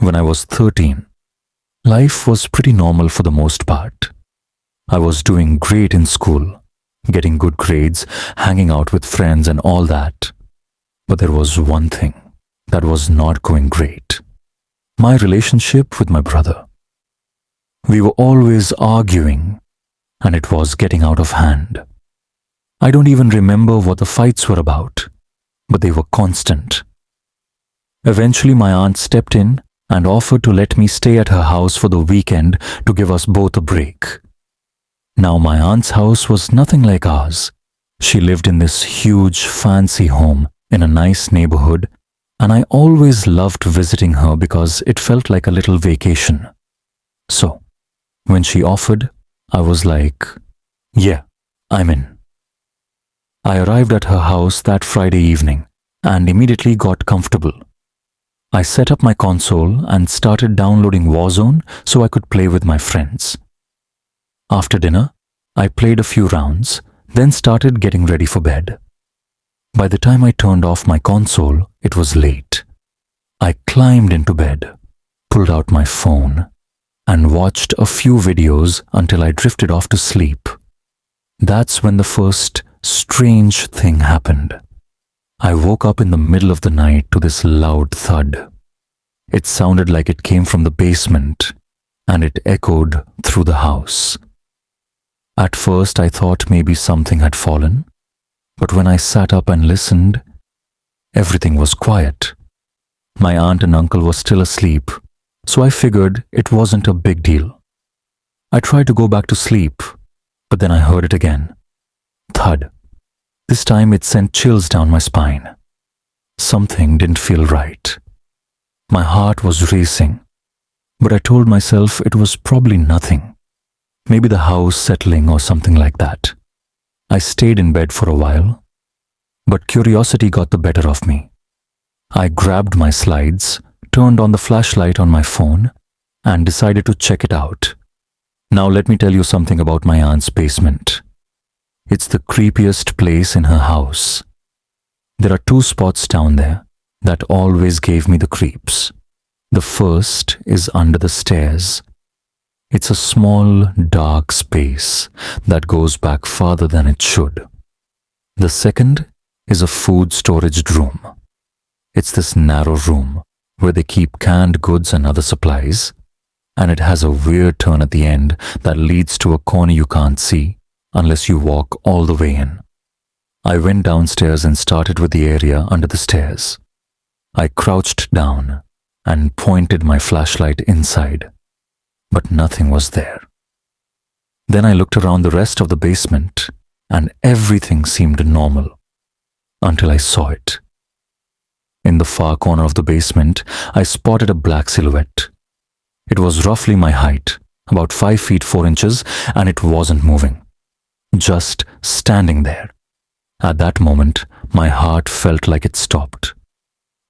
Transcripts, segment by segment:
When I was 13, life was pretty normal for the most part. I was doing great in school, getting good grades, hanging out with friends and all that. But there was one thing that was not going great. My relationship with my brother. We were always arguing, and it was getting out of hand. I don't even remember what the fights were about, but they were constant. Eventually, my aunt stepped in and offered to let me stay at her house for the weekend to give us both a break. Now, my aunt's house was nothing like ours. She lived in this huge, fancy home in a nice neighborhood, and I always loved visiting her because it felt like a little vacation. So, when she offered, I was like, yeah, I'm in. I arrived at her house that Friday evening and immediately got comfortable. I set up my console and started downloading Warzone so I could play with my friends. After dinner, I played a few rounds, then started getting ready for bed. By the time I turned off my console, it was late. I climbed into bed, pulled out my phone, and watched a few videos until I drifted off to sleep. That's when the first strange thing happened. I woke up in the middle of the night to this loud thud. It sounded like it came from the basement, and it echoed through the house. At first, I thought maybe something had fallen, but when I sat up and listened, everything was quiet. My aunt and uncle were still asleep, so I figured it wasn't a big deal. I tried to go back to sleep, but then I heard it again. Thud. This time it sent chills down my spine. Something didn't feel right. My heart was racing, but I told myself it was probably nothing. Maybe the house settling or something like that. I stayed in bed for a while, but curiosity got the better of me. I grabbed my slides, turned on the flashlight on my phone, and decided to check it out. Now let me tell you something about my aunt's basement. It's the creepiest place in her house. There are two spots down there that always gave me the creeps. The first is under the stairs. It's a small, dark space that goes back farther than it should. The second is a food storage room. It's this narrow room where they keep canned goods and other supplies, and it has a weird turn at the end that leads to a corner you can't see unless you walk all the way in. I went downstairs and started with the area under the stairs. I crouched down and pointed my flashlight inside, but nothing was there. Then I looked around the rest of the basement and everything seemed normal until I saw it. In the far corner of the basement, I spotted a black silhouette. It was roughly my height, about 5 feet 4 inches, and it wasn't moving, just standing there. At that moment, my heart felt like it stopped.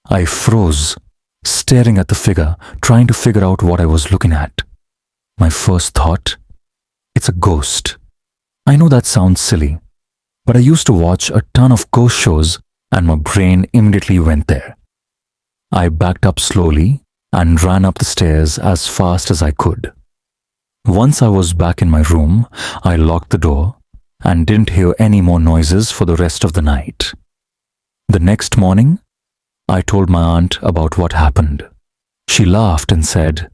I froze, staring at the figure, trying to figure out what I was looking at. My first thought, it's a ghost. I know that sounds silly, but I used to watch a ton of ghost shows and my brain immediately went there. I backed up slowly and ran up the stairs as fast as I could. Once I was back in my room, I locked the door and didn't hear any more noises for the rest of the night. The next morning, I told my aunt about what happened. She laughed and said,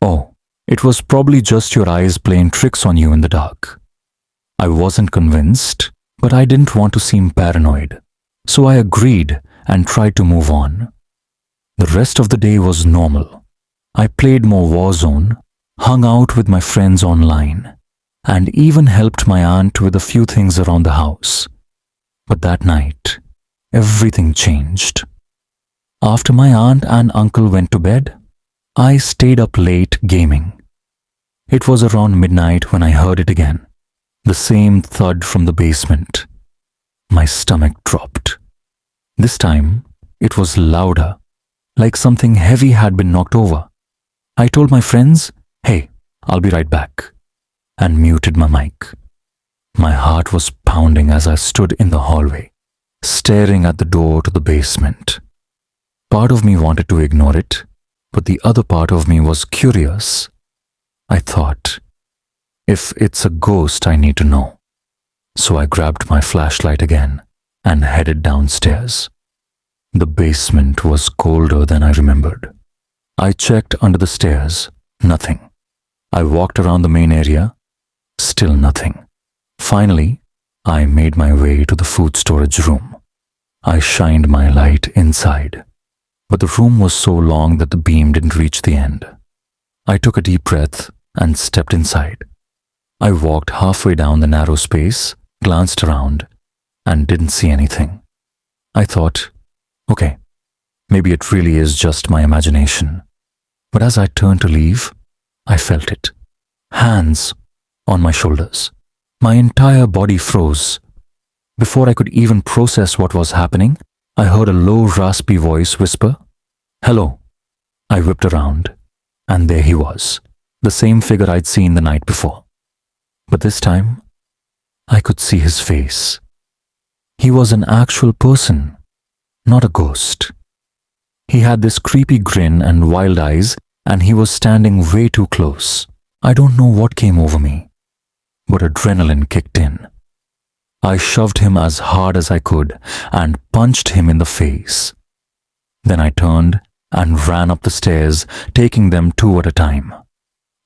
"Oh, it was probably just your eyes playing tricks on you in the dark." I wasn't convinced, but I didn't want to seem paranoid, so I agreed and tried to move on. The rest of the day was normal. I played more Warzone, hung out with my friends online, and even helped my aunt with a few things around the house. But that night, everything changed. After my aunt and uncle went to bed, I stayed up late gaming. It was around midnight when I heard it again, the same thud from the basement. My stomach dropped. This time, it was louder, like something heavy had been knocked over. I told my friends, "Hey, I'll be right back," and muted my mic. My heart was pounding as I stood in the hallway, staring at the door to the basement. Part of me wanted to ignore it, but the other part of me was curious. I thought, if it's a ghost, I need to know. So I grabbed my flashlight again and headed downstairs. The basement was colder than I remembered. I checked under the stairs, nothing. I walked around the main area, still nothing. Finally, I made my way to the food storage room. I shined my light inside, but the room was so long that the beam didn't reach the end. I took a deep breath and stepped inside. I walked halfway down the narrow space, glanced around, and didn't see anything. I thought, okay, maybe it really is just my imagination. But as I turned to leave, I felt it. Hands on my shoulders. My entire body froze. Before I could even process what was happening, I heard a low, raspy voice whisper, "Hello." I whipped around, and there he was, the same figure I'd seen the night before. But this time, I could see his face. He was an actual person, not a ghost. He had this creepy grin and wild eyes, and he was standing way too close. I don't know what came over me, but adrenaline kicked in. I shoved him as hard as I could and punched him in the face. Then I turned and ran up the stairs, taking them two at a time.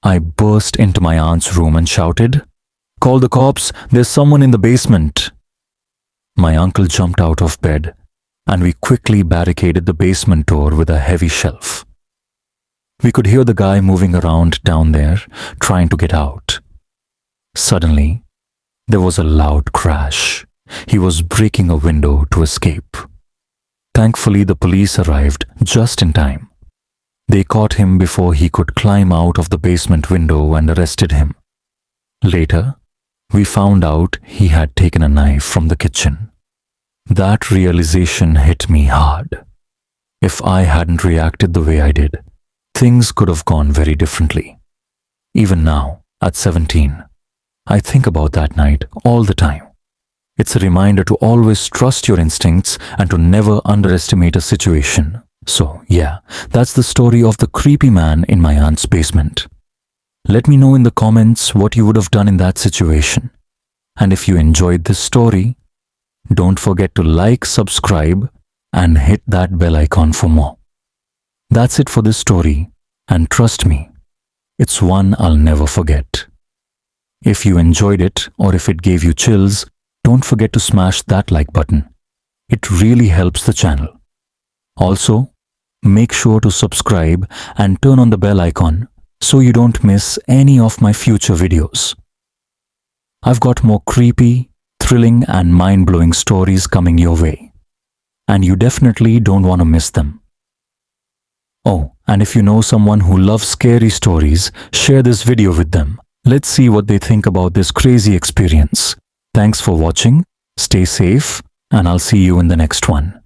I burst into my aunt's room and shouted, "Call the cops, there's someone in the basement." My uncle jumped out of bed, and we quickly barricaded the basement door with a heavy shelf. We could hear the guy moving around down there, trying to get out. Suddenly, there was a loud crash. He was breaking a window to escape. Thankfully, the police arrived just in time. They caught him before he could climb out of the basement window and arrested him. Later, we found out he had taken a knife from the kitchen. That realization hit me hard. If I hadn't reacted the way I did, things could have gone very differently. Even now, at 17, I think about that night all the time. It's a reminder to always trust your instincts and to never underestimate a situation. So, yeah, that's the story of the creepy man in my aunt's basement. Let me know in the comments what you would have done in that situation. And if you enjoyed this story, don't forget to like, subscribe, and hit that bell icon for more. That's it for this story, and trust me, it's one I'll never forget. If you enjoyed it or if it gave you chills, don't forget to smash that like button. It really helps the channel. Also, make sure to subscribe and turn on the bell icon so you don't miss any of my future videos. I've got more creepy, thrilling, and mind-blowing stories coming your way, and you definitely don't want to miss them. Oh, and if you know someone who loves scary stories, share this video with them. Let's see what they think about this crazy experience. Thanks for watching, stay safe, and I'll see you in the next one.